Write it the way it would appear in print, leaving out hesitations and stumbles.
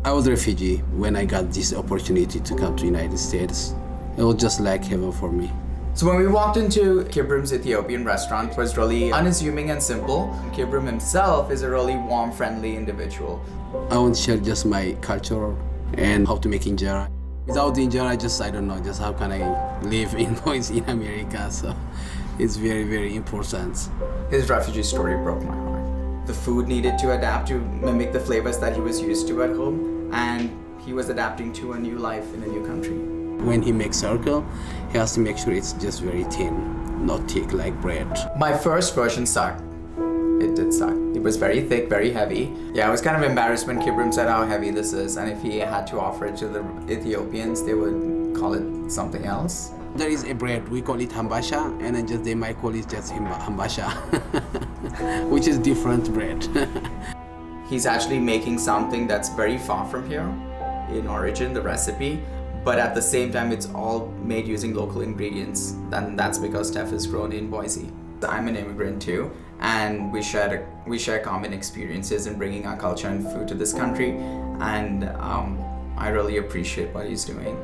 I was a refugee when I got this opportunity to come to United States. It was just like heaven for me. So when we walked into Kibrom's Ethiopian restaurant, it was really unassuming and simple. Kibrom himself is a really warm, friendly individual. I want to share just my culture and how to make Injera. Without the Injera, I don't know, just how can I live in Boise in America. So it's very, very important. His refugee story broke my heart. The food needed to adapt to mimic the flavors that he was used to at home, and he was adapting to a new life in a new country. When he makes circle, he has to make sure it's just very thin, not thick like bread. My first version sucked. It did suck. It was very thick, very heavy. Yeah, I was kind of embarrassed when Kibrom said how heavy this is, and if he had to offer it to the Ethiopians, they would call it something else. There is a bread, we call it hambasha, and then they might call it just hambasha, which is different bread. He's actually making something that's very far from here in origin, the recipe, but at the same time, it's all made using local ingredients, and that's because Steph is grown in Boise. I'm an immigrant too, and we share common experiences in bringing our culture and food to this country, and I really appreciate what he's doing.